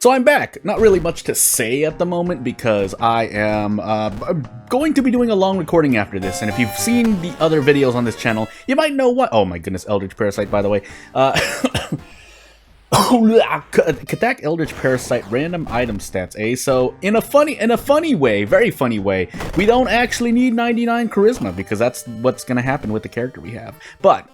So I'm back. Not really much to say at the moment because I am going to be doing a long recording after this, and if you've seen the other videos on this channel, you might know what— oh my goodness, Eldritch Parasite, by the way. Katak Eldritch Parasite random item stats, eh? So in a funny way, very funny way, we don't actually need 99 charisma because that's what's gonna happen with the character we have. But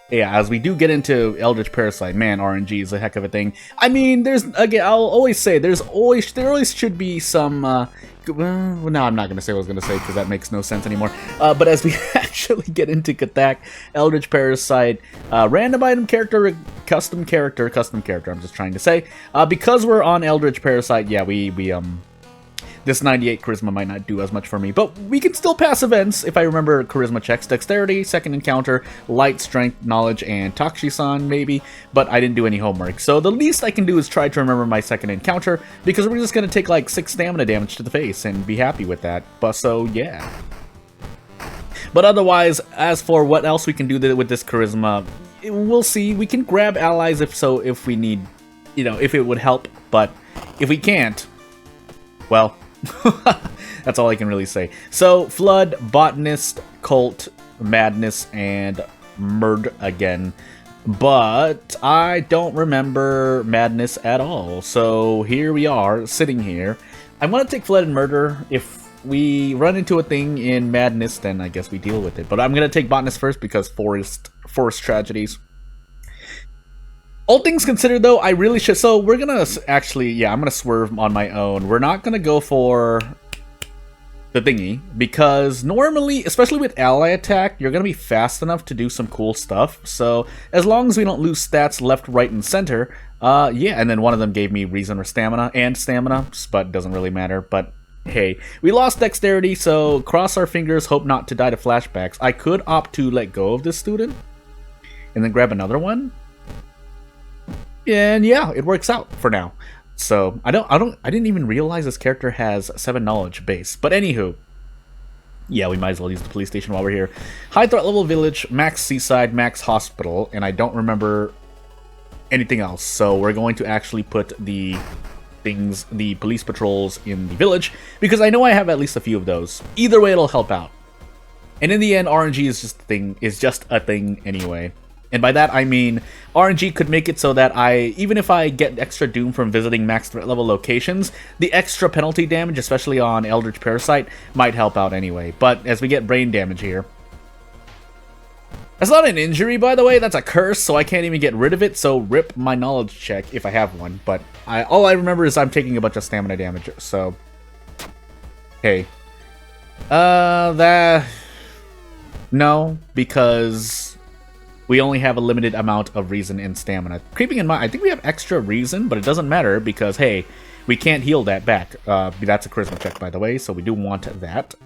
yeah, as we do get into Eldritch Parasite, man, RNG is a heck of a thing. I mean, I'll always say, there always should be some, well, no, I'm not going to say what I was going to say, because that makes no sense anymore. But as we actually get into Katak, Eldritch Parasite, random item character, custom character, I'm just trying to say, because we're on Eldritch Parasite, yeah, this 98 charisma might not do as much for me, but we can still pass events if I remember charisma checks. Dexterity, second encounter, light, strength, knowledge, and Takshisan maybe, but I didn't do any homework. So the least I can do is try to remember my second encounter, because we're just going to take like 6 stamina damage to the face and be happy with that. But so yeah. But otherwise, as for what else we can do with this charisma, we'll see. We can grab allies if we need, if it would help, but if we can't, well, that's all I can really say. So, Flood, Botanist, Cult, Madness, and Murd again. But I don't remember Madness at all. So here we are, sitting here. I want to take Flood and Murder. If we run into a thing in Madness, then I guess we deal with it. But I'm going to take Botanist first because Forest Tragedies. All things considered, though, I really should. So we're gonna actually, yeah, I'm gonna swerve on my own. We're not gonna go for the thingy because normally, especially with ally attack, you're gonna be fast enough to do some cool stuff. So as long as we don't lose stats left, right, and center, yeah. And then one of them gave me reason or stamina, but doesn't really matter. But hey, we lost dexterity, so cross our fingers, hope not to die to flashbacks. I could opt to let go of this student and then grab another one. And yeah, it works out for now. So I didn't even realize this character has 7 knowledge base. But anywho, yeah, we might as well use the police station while we're here. High threat level village, max seaside, max hospital, and I don't remember anything else. So we're going to actually put the police patrols in the village because I know I have at least a few of those. Either way, it'll help out. And in the end, RNG is just a thing anyway. And by that I mean RNG could make it so that even if I get extra doom from visiting max threat level locations, the extra penalty damage, especially on Eldritch Parasite, might help out anyway. But as we get brain damage here, that's not an injury, by the way, that's a curse, so I can't even get rid of it, so rip my knowledge check if I have one. But all I remember is I'm taking a bunch of stamina damage, so hey. No, because we only have a limited amount of reason and stamina. Keeping in mind, I think we have extra reason, but it doesn't matter because, hey, we can't heal that back. That's a charisma check, by the way, so we do want that.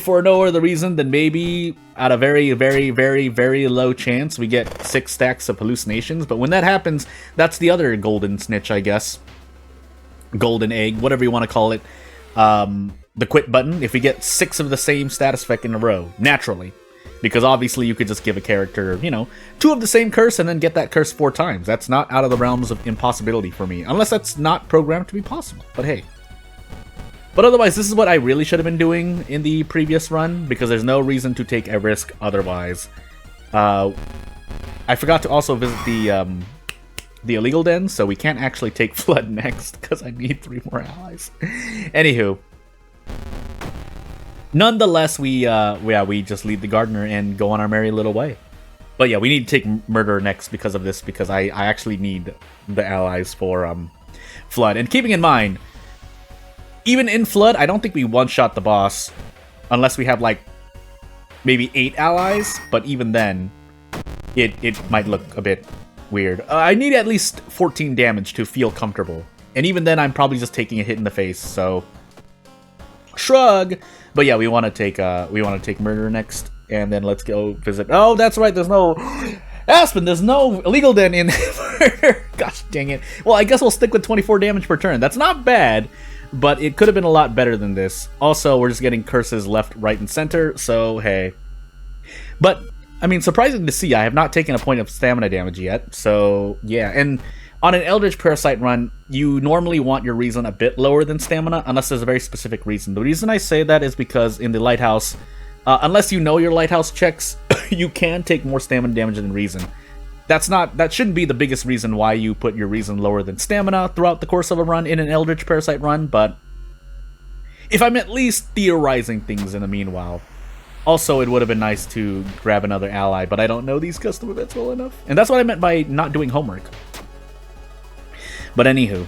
For no other reason than maybe at a very, very, very, very low chance we get 6 stacks of hallucinations. But when that happens, that's the other golden snitch, I guess. Golden egg, whatever you want to call it. The quit button, if we get 6 of the same status effect in a row, naturally. Because obviously you could just give a character, 2 of the same curse and then get that curse 4 times. That's not out of the realms of impossibility for me. Unless that's not programmed to be possible. But hey. But otherwise, this is what I really should have been doing in the previous run. Because there's no reason to take a risk otherwise. I forgot to also visit the illegal den. So we can't actually take Flood next. Because I need 3 more allies. Anywho. Nonetheless, we just leave the gardener and go on our merry little way. But yeah, we need to take Murder next because of this, because I actually need the allies for Flood. And keeping in mind, even in Flood, I don't think we one-shot the boss unless we have like maybe 8 allies, but even then, it might look a bit weird. I need at least 14 damage to feel comfortable. And even then, I'm probably just taking a hit in the face, so shrug. But yeah, we want to take Murder next, and then let's go visit. Oh, that's right. There's no Aspen. There's no illegal den in there. Gosh dang it. Well, I guess we'll stick with 24 damage per turn. That's not bad, but it could have been a lot better than this. Also, we're just getting curses left, right, and center. So hey, but I mean, surprising to see. I have not taken a point of stamina damage yet. So yeah, and On an Eldritch Parasite run, you normally want your reason a bit lower than stamina, unless there's a very specific reason. The reason I say that is because in the Lighthouse, unless you know your Lighthouse checks, you can take more stamina damage than reason. That shouldn't be the biggest reason why you put your reason lower than stamina throughout the course of a run in an Eldritch Parasite run, but if I'm at least theorizing things in the meanwhile. Also, it would have been nice to grab another ally, but I don't know these custom events well enough. And that's what I meant by not doing homework. But anywho.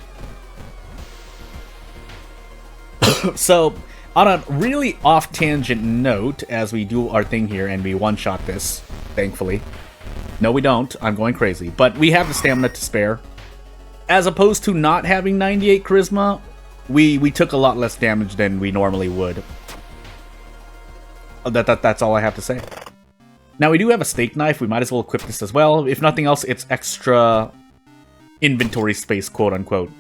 So, on a really off-tangent note, as we do our thing here and we one-shot this, thankfully. No, we don't. I'm going crazy. But we have the stamina to spare. As opposed to not having 98 charisma, we took a lot less damage than we normally would. That's all I have to say. Now, we do have a steak knife. We might as well equip this as well. If nothing else, it's extra inventory space, quote unquote.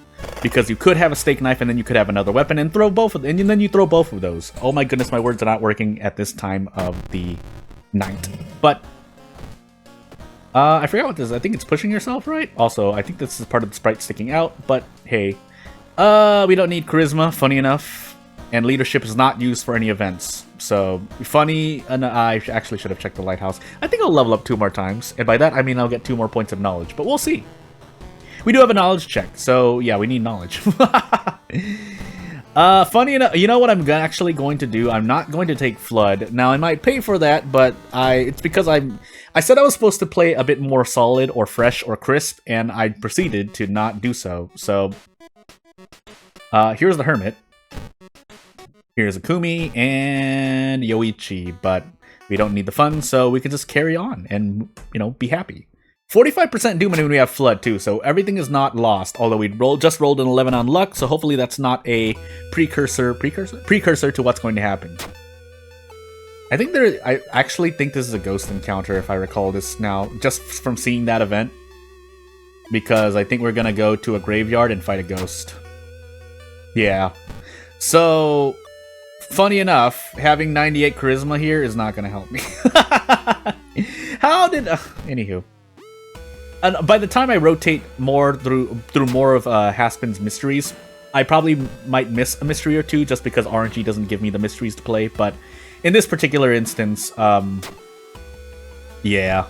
Because you could have a steak knife and then you could have another weapon and throw both of them, and then you throw both of those. Oh my goodness, my words are not working at this time of the night. But I forgot what this is. I think it's pushing yourself, right? Also, I think this is part of the sprite sticking out, but hey. We don't need charisma, funny enough. And leadership is not used for any events. So, funny, and I actually should have checked the Lighthouse. I think I'll level up 2 more times. And by that, I mean I'll get 2 more points of knowledge. But we'll see. We do have a knowledge check. So, yeah, we need knowledge. Funny enough, you know what I'm actually going to do? I'm not going to take Flood. Now, I might pay for that, but it's because I said I was supposed to play a bit more solid or fresh or crisp, and I proceeded to not do so. So, here's the Hermit. Here's Akumi and Yoichi, but we don't need the funds, so we can just carry on and, you know, be happy. 45% Doom when we have Flood, too, so everything is not lost, although we just rolled an 11 on luck, so hopefully that's not a precursor to what's going to happen. I actually think this is a ghost encounter, if I recall this now, just from seeing that event, because I think we're gonna go to a graveyard and fight a ghost. Yeah. So, funny enough, having 98 charisma here is not going to help me. How did... anywho. And by the time I rotate more through more of Haspin's mysteries, I probably might miss a mystery or two just because RNG doesn't give me the mysteries to play. But in this particular instance, yeah.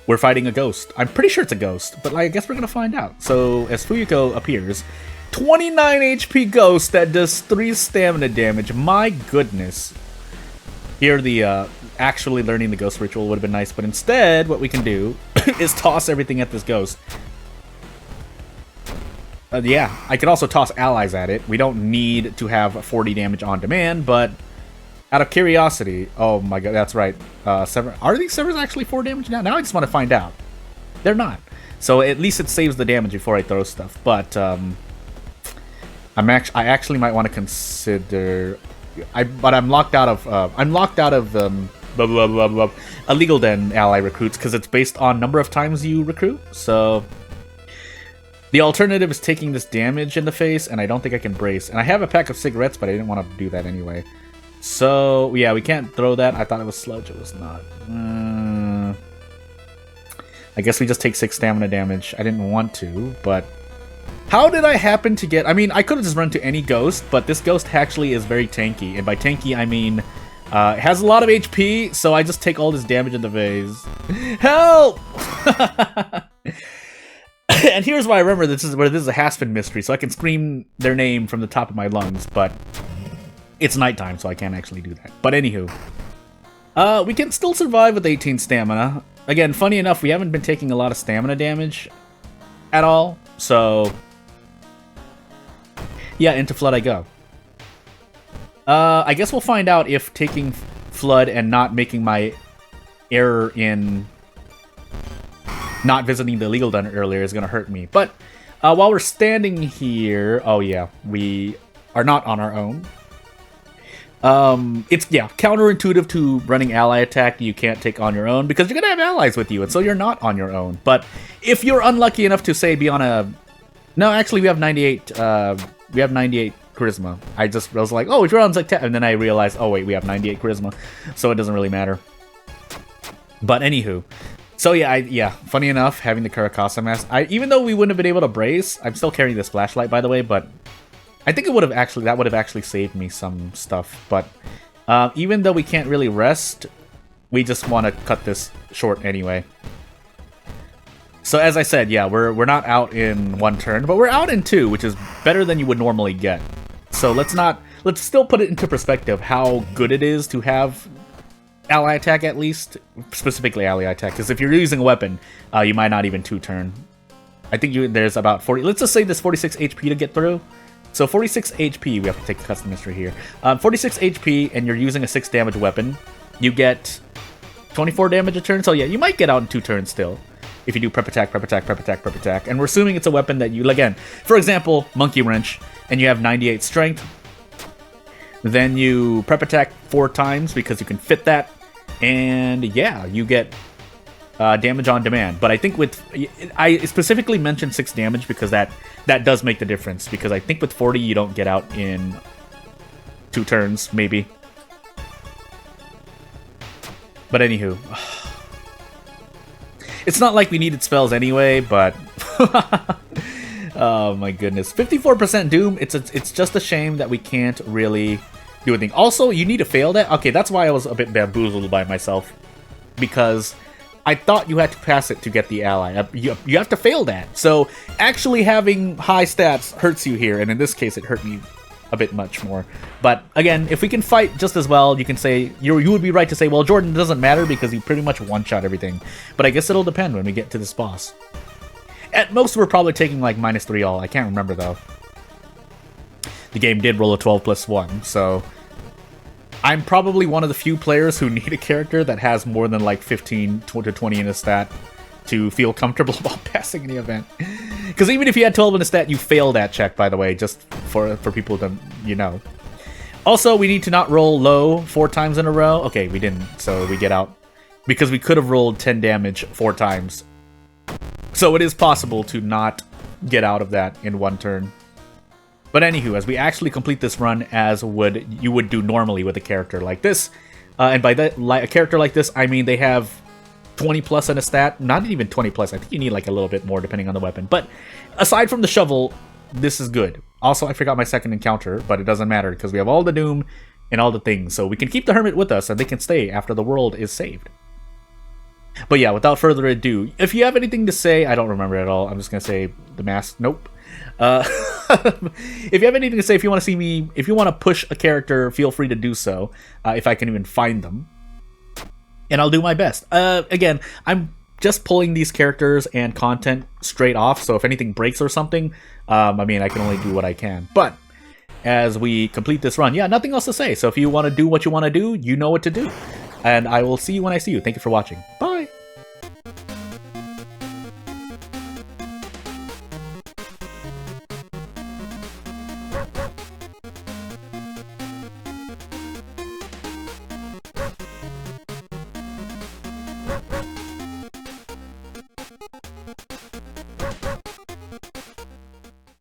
We're fighting a ghost. I'm pretty sure it's a ghost, but I guess we're going to find out. So, as Fuyuko appears... 29 HP ghost that does 3 stamina damage. My goodness. Here, the actually learning the ghost ritual would have been nice, but instead, what we can do is toss everything at this ghost. Yeah, I could also toss allies at it. We don't need to have 40 damage on demand, but out of curiosity, oh my god, that's right. Are these Severs actually 4 damage now? Now I just want to find out. They're not. So at least it saves the damage before I throw stuff, but I actually might want to consider. But I'm locked out of. Blah, blah, blah, blah, illegal den ally recruits because it's based on number of times you recruit. So the alternative is taking this damage in the face, and I don't think I can brace. And I have a pack of cigarettes, but I didn't want to do that anyway. So yeah, we can't throw that. I thought it was sludge. It was not. I guess we just take 6 stamina damage. I didn't want to, but. How did I happen to get... I mean, I could have just run to any ghost, but this ghost actually is very tanky. And by tanky, I mean... it has a lot of HP, so I just take all this damage in the phase. Help! And here's why I remember this is a Haspin mystery, so I can scream their name from the top of my lungs, but... It's nighttime, so I can't actually do that. But anywho... we can still survive with 18 stamina. Again, funny enough, we haven't been taking a lot of stamina damage at all, so... Yeah, into Flood I go. I guess we'll find out if taking Flood and not making my error in not visiting the legal den earlier is going to hurt me. But while we're standing here... Oh, yeah. We are not on our own. It's, yeah, counterintuitive to running ally attack you can't take on your own because you're going to have allies with you, and so you're not on your own. But if you're unlucky enough to, say, be on a... No, actually, we have 98... We have 98 charisma. I was like, oh, it runs like 10. And then I realized, oh, wait, we have 98 charisma. So it doesn't really matter. But anywho. So yeah, funny enough, having the Karakasa mask, even though we wouldn't have been able to brace, I'm still carrying this flashlight, by the way, but I think that would have actually saved me some stuff. But even though we can't really rest, we just want to cut this short anyway. So as I said, yeah, we're not out in 1 turn, but we're out in 2, which is better than you would normally get. So let's still put it into perspective how good it is to have ally attack, at least, specifically ally attack, because if you're using a weapon, you might not even 2-turn. I think there's about 40, let's just say there's 46 HP to get through. So 46 HP, we have to take a custom history here. 46 HP, and you're using a 6 damage weapon, you get 24 damage a turn, so yeah, you might get out in 2 turns still. If you do prep attack, prep attack, prep attack, prep attack. And we're assuming it's a weapon that you, again, for example, Monkey Wrench, and you have 98 strength. Then you prep attack 4 times because you can fit that. And yeah, you get damage on demand. But I think I specifically mentioned 6 damage because that does make the difference. Because I think with 40, you don't get out in 2 turns, maybe. But anywho. It's not like we needed spells anyway, but oh my goodness, 54% Doom. It's just a shame that we can't really do anything. Also, you need to fail that. Okay, that's why I was a bit bamboozled by myself, because I thought you had to pass it to get the ally. You have to fail that. So actually having high stats hurts you here, and in this case, it hurt me a bit much more. But again, if we can fight just as well, you can say, you would be right to say, well, Jordan, doesn't matter because he pretty much one-shot everything. But I guess it'll depend when we get to this boss. At most, we're probably taking like -3 all. I can't remember though. The game did roll a 12+1, so I'm probably one of the few players who need a character that has more than like 15 to 20 in a stat to feel comfortable about passing any event. Because even if you had 12 in a stat, you fail that check, by the way, just for people to, you know. Also, we need to not roll low 4 times in a row. Okay, we didn't, so we get out. Because we could have rolled 10 damage 4 times. So it is possible to not get out of that in 1 turn. But anywho, as we actually complete this run as you would do normally with a character like this, and by that, a character like this, I mean they have 20+ in a stat. Not even 20+. I think you need like a little bit more depending on the weapon. But aside from the shovel, this is good. Also, I forgot my second encounter, but it doesn't matter because we have all the Doom and all the things. So we can keep the Hermit with us and they can stay after the world is saved. But yeah, without further ado, if you have anything to say, I don't remember at all. I'm just going to say the mask. Nope. If you have anything to say, if you want to see me, if you want to push a character, feel free to do so. If I can even find them. And I'll do my best. Again, I'm just pulling these characters and content straight off, so if anything breaks or something, I mean, I can only do what I can. But as we complete this run, yeah, nothing else to say. So if you want to do what you want to do, you know what to do. And I will see you when I see you. Thank you for watching.